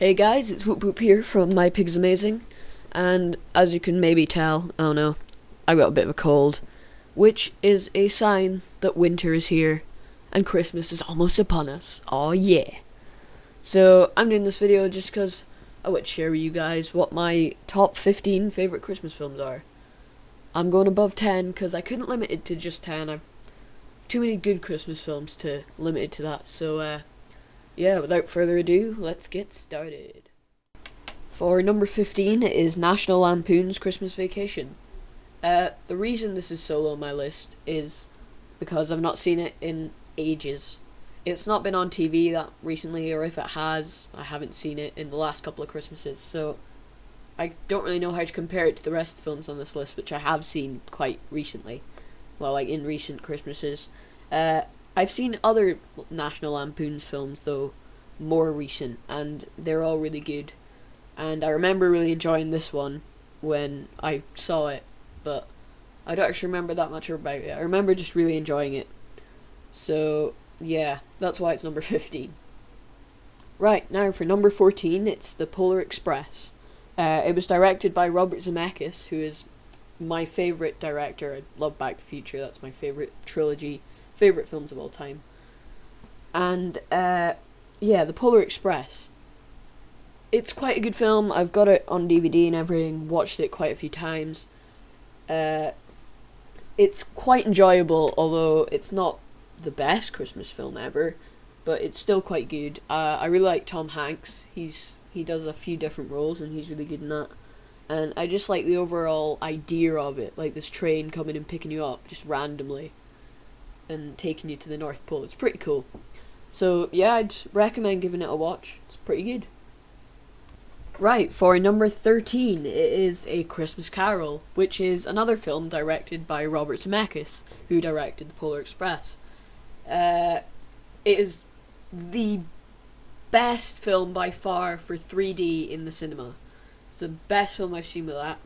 Hey guys, it's Woop here from My Pig's Amazing, and as you can maybe tell, oh no, I got a bit of a cold, which is a sign that winter is here and Christmas is almost upon us. Oh yeah. So I'm doing this video just because I would share with you guys what my top 15 favourite Christmas films are. I'm going above 10 because I couldn't limit it to just 10. I've too many good Christmas films to limit it to that, so yeah, without further ado, let's get started. For number 15 is National Lampoon's Christmas Vacation. The reason this is so low on my list is because I've not seen it in ages. It's not been on TV that recently, or if it has, I haven't seen it in the last couple of Christmases, so I don't really know how to compare it to the rest of the films on this list, which I have seen quite recently. Well, like in recent Christmases. I've seen other National Lampoon's films, though, more recent, and they're all really good. And I remember really enjoying this one when I saw it, but I don't actually remember that much about it. I remember just really enjoying it. So, yeah, that's why it's number 15. Right, now for number 14, it's The Polar Express. It was directed by Robert Zemeckis, who is my favourite director. I love Back to the Future, that's my favourite trilogy. Favourite films of all time. And yeah, The Polar Express, it's quite a good film. I've got it on DVD and everything, watched it quite a few times. It's quite enjoyable, although it's not the best Christmas film ever, but it's still quite good. I really like Tom Hanks. He does a few different roles and he's really good in that. And I just like the overall idea of it, like this train coming and picking you up just randomly and taking you to the North Pole. It's pretty cool. So yeah, I'd recommend giving it a watch. It's pretty good. Right, for number 13, it is A Christmas Carol, which is another film directed by Robert Zemeckis, who directed The Polar Express. It is the best film by far for 3D in the cinema. It's the best film I've seen with that.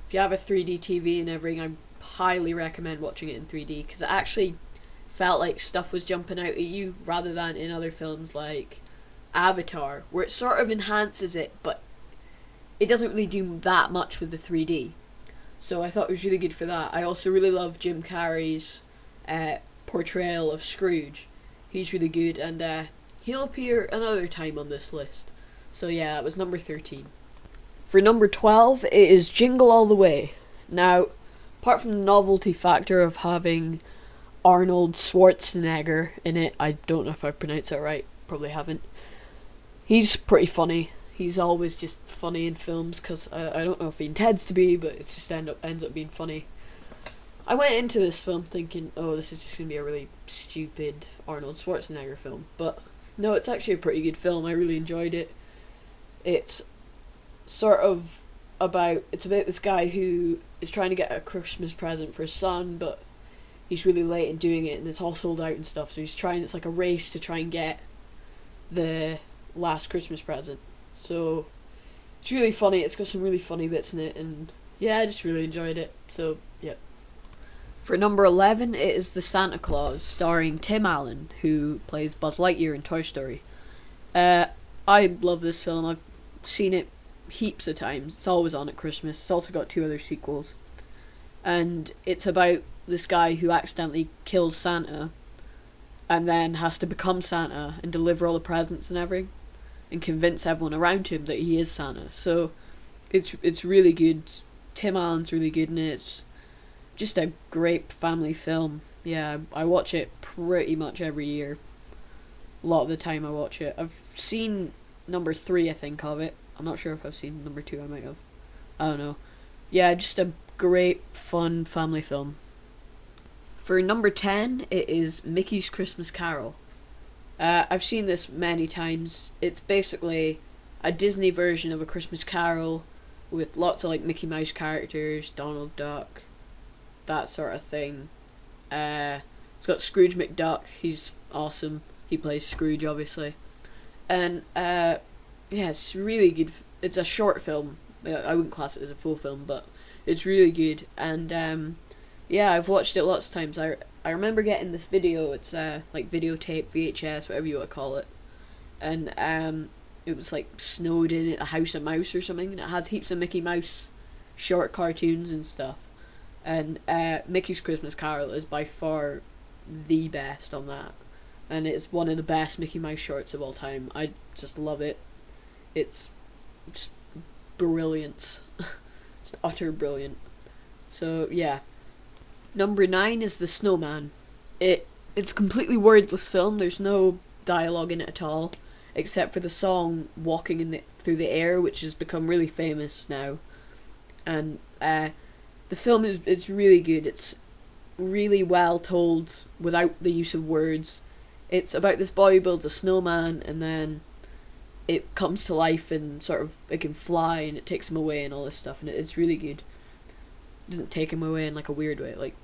If you have a 3D TV and everything, I highly recommend watching it in 3D, because it actually felt like stuff was jumping out at you rather than in other films like Avatar, where it sort of enhances it, but it doesn't really do that much with the 3D. So I thought it was really good for that. I also really love Jim Carrey's portrayal of Scrooge. He's really good, and he'll appear another time on this list. So yeah, that was number 13. For number 12, it is Jingle All The Way. Now, apart from the novelty factor of having Arnold Schwarzenegger in it, I don't know if I pronounced that right, probably haven't. He's pretty funny. He's always just funny in films, because I don't know if he intends to be, but it's just ends up being funny. I went into this film thinking, oh, this is just going to be a really stupid Arnold Schwarzenegger film, but no, it's actually a pretty good film. I really enjoyed it. It's about this guy who is trying to get a Christmas present for his son, but he's really late in doing it and it's all sold out and stuff, so it's like a race to try and get the last Christmas present. So it's really funny. It's got some really funny bits in it, and yeah, I just really enjoyed it. So yeah. For number 11, it is The Santa Claus, starring Tim Allen, who plays Buzz Lightyear in Toy Story. I love this film. I've seen it heaps of times. It's always on at Christmas. It's also got 2 other sequels, and it's about this guy who accidentally kills Santa and then has to become Santa and deliver all the presents and everything and convince everyone around him that he is Santa. So it's really good. Tim Allen's really good in it. It's just a great family film. Yeah, I watch it pretty much every year. A lot of the time I watch it. I've seen number 3, I think, of it. I'm not sure if I've seen number 2, I might have. I don't know. Yeah, just a great, fun family film. For number 10, it is Mickey's Christmas Carol. I've seen this many times. It's basically a Disney version of A Christmas Carol with lots of like Mickey Mouse characters, Donald Duck, that sort of thing. It's got Scrooge McDuck. He's awesome. He plays Scrooge, obviously. And yeah, it's really good. It's a short film. I wouldn't class it as a full film, but it's really good. And yeah, I've watched it lots of times. I remember getting this video. It's like videotape, VHS, whatever you want to call it. And it was like snowed in a house of mouse or something, and it has heaps of Mickey Mouse short cartoons and stuff. And Mickey's Christmas Carol is by far the best on that, and it's one of the best Mickey Mouse shorts of all time. I just love it. It's just brilliance. Just utter brilliant. So yeah. Number 9 is The Snowman. It's a completely wordless film. There's no dialogue in it at all, except for the song "Walking Through the Air," which has become really famous now. And the film is really good. It's really well told without the use of words. It's about this boy who builds a snowman, and then it comes to life and sort of it can fly and it takes him away and all this stuff, and it's really good. It doesn't take him away in like a weird way, like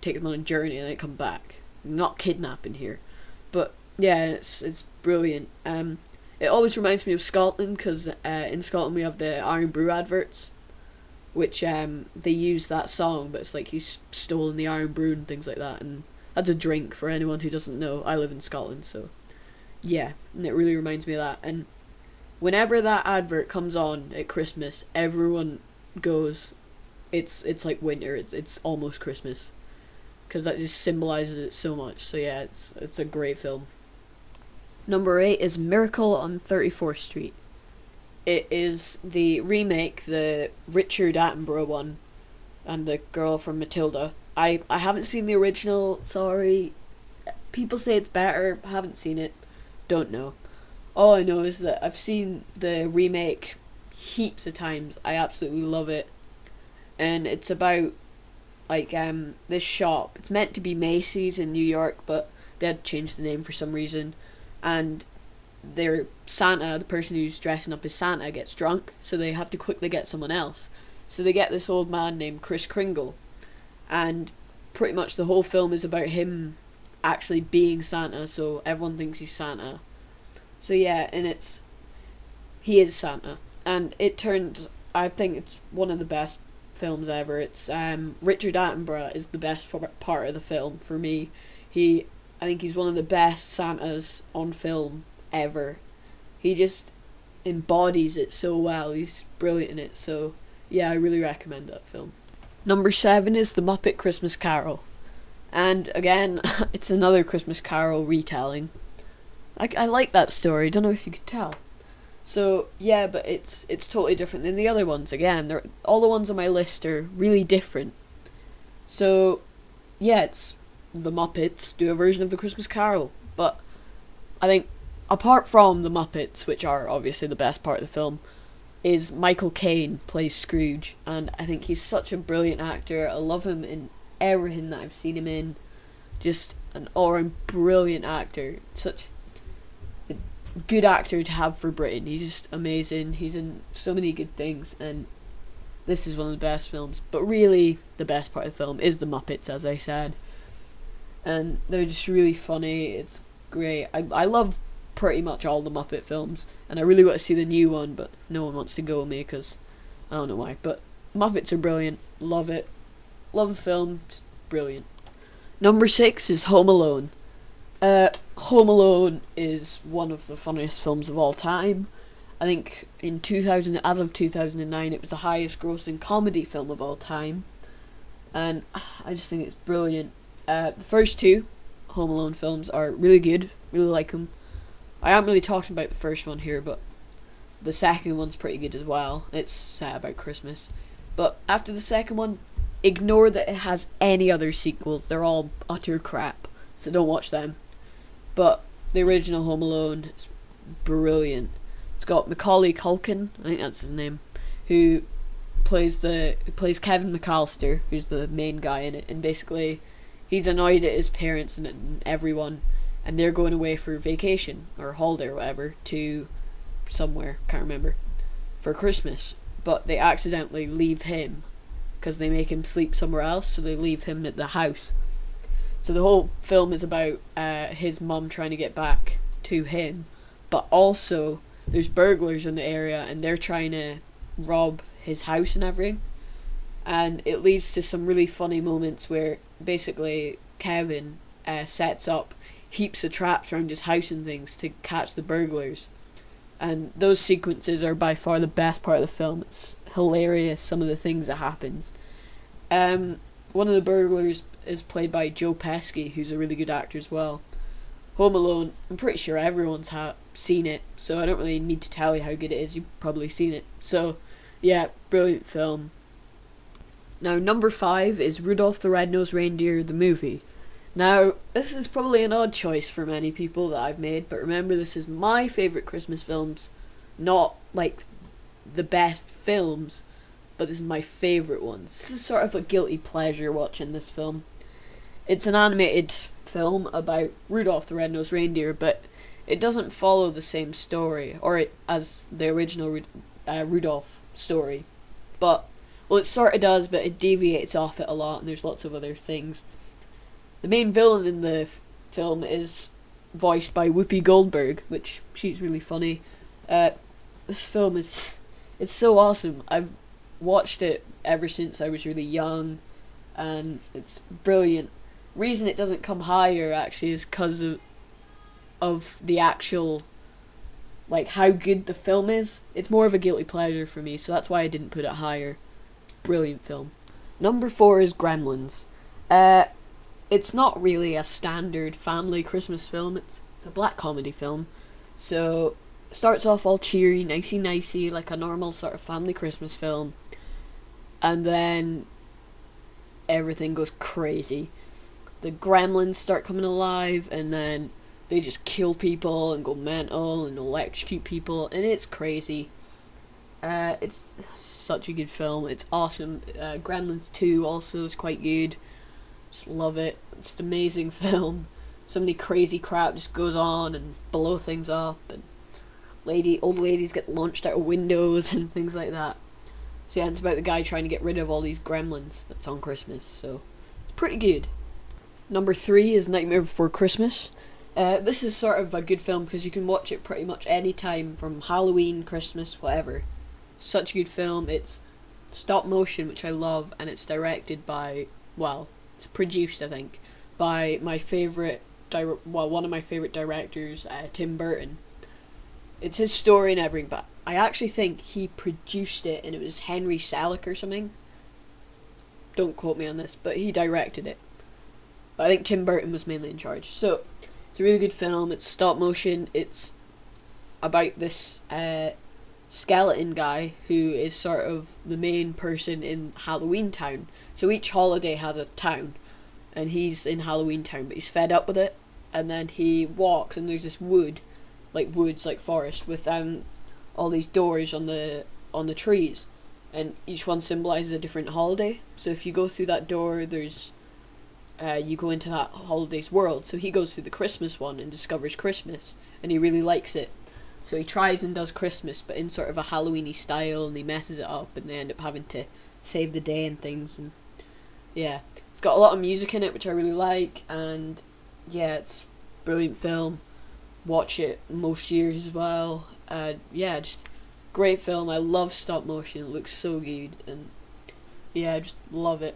takes him on a journey and then come back. Not kidnapping here, but yeah, it's brilliant. It always reminds me of Scotland because in Scotland we have the Iron Brew adverts, which they use that song, but it's like he's stolen the Iron Brew and things like that, and that's a drink for anyone who doesn't know. I live in Scotland, so yeah, and it really reminds me of that. And whenever that advert comes on at Christmas, everyone goes, it's like winter. It's almost Christmas, because that just symbolizes it so much. So yeah, it's a great film. Number 8 is Miracle on 34th Street. It is the remake, the Richard Attenborough one, and the girl from Matilda. I haven't seen the original, sorry. People say it's better, haven't seen it, don't know. All I know is that I've seen the remake heaps of times. I absolutely love it. And it's about like this shop. It's meant to be Macy's in New York, but they had to change the name for some reason. And their Santa, the person who's dressing up as Santa, gets drunk, so they have to quickly get someone else. So they get this old man named Kris Kringle, and pretty much the whole film is about him actually being Santa, so everyone thinks he's Santa. So yeah, and he is Santa, and it turns, I think it's one of the best films ever. It's Richard Attenborough is the best part of the film for me. I think he's one of the best Santas on film ever. He just embodies it so well. He's brilliant in it. So yeah, I really recommend that film. Number 7 is The Muppet Christmas Carol, and again, it's another Christmas Carol retelling. I like that story. Don't know if you could tell. So yeah, but it's totally different than the other ones. Again, all the ones on my list are really different. So yeah, it's the Muppets do a version of the Christmas Carol, but I think apart from the Muppets, which are obviously the best part of the film, is Michael Caine plays Scrooge, and I think he's such a brilliant actor. I love him in everything that I've seen him in. Just an all-round brilliant actor. Such a good actor to have for Britain. He's just amazing. He's in so many good things, and this is one of the best films. But really, the best part of the film is the Muppets, as I said. And they're just really funny. It's great. I love pretty much all the Muppet films, and I really want to see the new one, but no one wants to go with me because I don't know why. But Muppets are brilliant. Love it. Love the film. Just brilliant. Number 6 is Home Alone. Home Alone is one of the funniest films of all time. I think as of 2009, it was the highest grossing comedy film of all time, and I just think it's brilliant. The first 2 Home Alone films are really good. Really like them. I am really talking about the first one here, but the second one's pretty good as well. It's set about Christmas. But after the second one, ignore that it has any other sequels. They're all utter crap, so don't watch them. But the original Home Alone is brilliant. It's got Macaulay Culkin, I think that's his name, who plays Kevin McAllister, who's the main guy in it, and basically he's annoyed at his parents and everyone, and they're going away for vacation or holiday or whatever to somewhere, can't remember, for Christmas, but they accidentally leave him because they make him sleep somewhere else, so they leave him at the house. So the whole film is about his mum trying to get back to him, but also there's burglars in the area and they're trying to rob his house and everything, and it leads to some really funny moments where basically Kevin sets up heaps of traps around his house and things to catch the burglars, And those sequences are by far the best part of the film. It's hilarious, some of the things that happens. One of the burglars is played by Joe Pesci, who's a really good actor as well. Home Alone, I'm pretty sure everyone's seen it, so I don't really need to tell you how good it is. You've probably seen it. So, yeah, brilliant film. Now, number 5 is Rudolph the Red-Nosed Reindeer, the movie. Now, this is probably an odd choice for many people that I've made, but remember, this is my favourite Christmas films, not, like, the best films, but this is my favourite ones. This is sort of a guilty pleasure watching this film. It's an animated film about Rudolph the Red-Nosed Reindeer, but it doesn't follow the same story, as the original Rudolph story. But, well, it sort of does, but it deviates off it a lot, and there's lots of other things. The main villain in the film is voiced by Whoopi Goldberg, which she's really funny. This film it's so awesome. I've watched it ever since I was really young, and it's brilliant. Reason it doesn't come higher actually is because of the actual, like, how good the film is. It's more of a guilty pleasure for me, so that's why I didn't put it higher. Brilliant film. Number 4 is Gremlins. It's not really a standard family Christmas film. It's a black comedy film. So, it starts off all cheery, nicey, like a normal sort of family Christmas film. And then everything goes crazy. The gremlins start coming alive, and then they just kill people and go mental and electrocute people, and it's crazy. It's such a good film. It's awesome. Gremlins 2 also is quite good. Just love it. It's an amazing film. So many crazy crap just goes on and blow things up, and old ladies get launched out of windows and things like that. So yeah, it's about the guy trying to get rid of all these gremlins. It's on Christmas, so it's pretty good. Number 3 is Nightmare Before Christmas. This is sort of a good film because you can watch it pretty much any time, from Halloween, Christmas, whatever. Such a good film. It's stop motion, which I love, and it's directed by, well, it's produced, I think, by my favourite, one of my favourite directors, Tim Burton. It's his story and everything, but I actually think he produced it, and it was Henry Selick or something. Don't quote me on this, but he directed it. But I think Tim Burton was mainly in charge. So, it's a really good film. It's stop motion. It's about this skeleton guy who is sort of the main person in Halloween Town. So each holiday has a town, and he's in Halloween Town, but he's fed up with it. And then he walks, and there's this woods like forest, with all these doors on the trees, and each one symbolizes a different holiday. So if you go through that door, there's you go into that holiday's world. So he goes through the Christmas one and discovers Christmas, and he really likes it. So he tries and does Christmas, but in sort of a Halloween-y style, and he messes it up, and they end up having to save the day and things. And yeah, it's got a lot of music in it, which I really like, and yeah, it's a brilliant film. Watch it most years as well. Yeah, just great film. I love stop motion. It looks so good, and yeah, I just love it.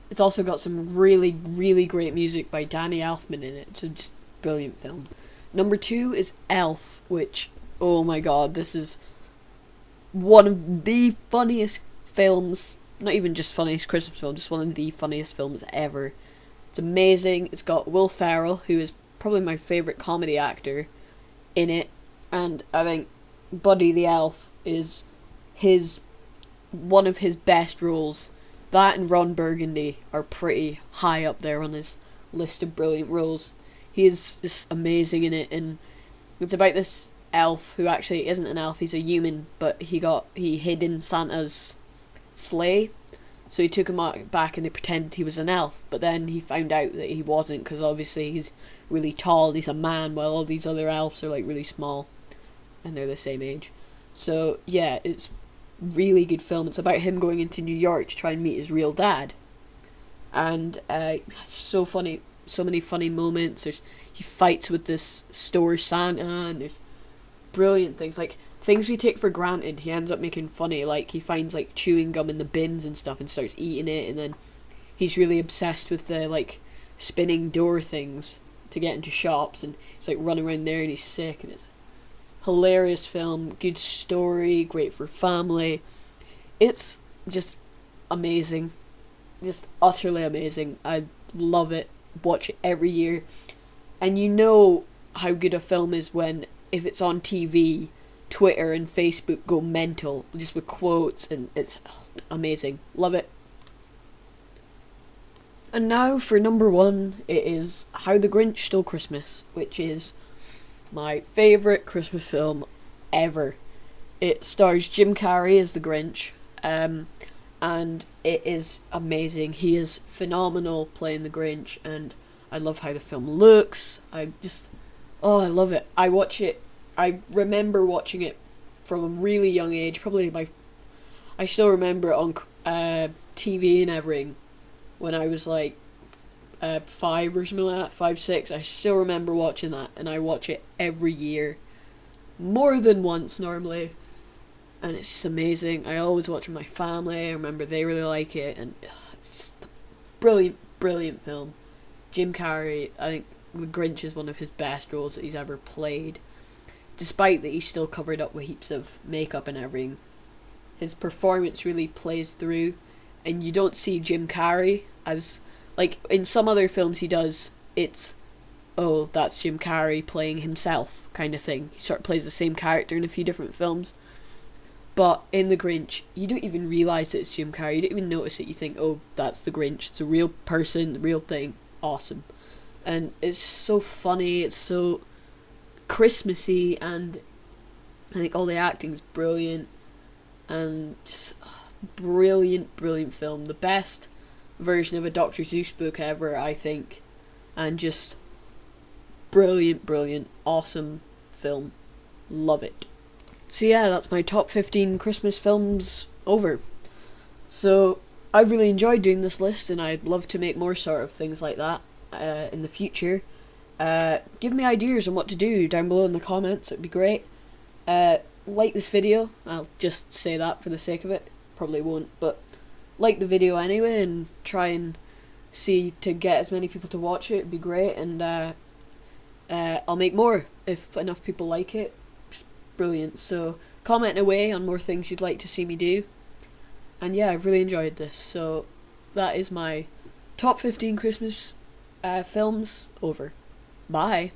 It's also got some really, really great music by Danny Elfman in it. So just brilliant film. Number 2 is Elf, which, oh my god, this is one of the funniest films. Not even just funniest Christmas film, just one of the funniest films ever. It's amazing. It's got Will Ferrell, who is probably my favourite comedy actor, in it. And I think Buddy the Elf is one of his best roles. That and Ron Burgundy are pretty high up there on his list of brilliant roles. He is just amazing in it, and it's about this elf who actually isn't an elf, he's a human, but he hid in Santa's sleigh, so he took him back and they pretended he was an elf, but then he found out that he wasn't, because obviously he's really tall and he's a man, while all these other elves are like really small, and they're the same age. So yeah, it's really good film. It's about him going into New York to try and meet his real dad, and so funny, so many funny moments. He fights with this store Santa, and there's brilliant things, like things we take for granted he ends up making funny. Like he finds like chewing gum in the bins and stuff and starts eating it, and then he's really obsessed with the like spinning door things to get into shops, and he's like running around there and he's sick, and it's hilarious film, good story, great for family. It's just amazing, just utterly amazing. I love it, watch it every year. And you know how good a film is when, if it's on TV, Twitter and Facebook go mental just with quotes, and it's amazing. Love it. And now for number one, it is How the Grinch Stole Christmas, which is my favourite Christmas film ever. It stars Jim Carrey as the Grinch, and it is amazing. He is phenomenal playing the Grinch, and I love how the film looks. I love it. I remember watching it from a really young age. I still remember it on TV and everything when I was like 5 or something like that, 5, 6. I still remember watching that, and I watch it every year, more than once normally, and it's just amazing. I always watch with my family. I remember they really like it, and it's just a brilliant film. Jim Carrey, I think The Grinch is one of his best roles that he's ever played, despite that he's still covered up with heaps of makeup and everything. His performance really plays through, and you don't see Jim Carrey as, like, in some other films he does, it's, oh, that's Jim Carrey playing himself kind of thing. He sort of plays the same character in a few different films. But in The Grinch, you don't even realise that it's Jim Carrey. You don't even notice it. You think, oh, that's the Grinch. It's a real person, the real thing. Awesome. And it's just so funny. It's so Christmassy, and I think all the acting's brilliant. And just brilliant film. The best version of a Dr. Seuss book ever, I think. And just brilliant, awesome film. Love it. So yeah, that's my top 15 Christmas films over. So I've really enjoyed doing this list, and I'd love to make more sort of things like that in the future. Give me ideas on what to do down below in the comments. It'd be great. Like this video. I'll just say that for the sake of it. Probably won't, but like the video anyway, and try and see to get as many people to watch it. It'd be great, and I'll make more if enough people like it. Brilliant. So comment away on more things you'd like to see me do. And yeah, I've really enjoyed this. So that is my top 15 Christmas films over. Bye.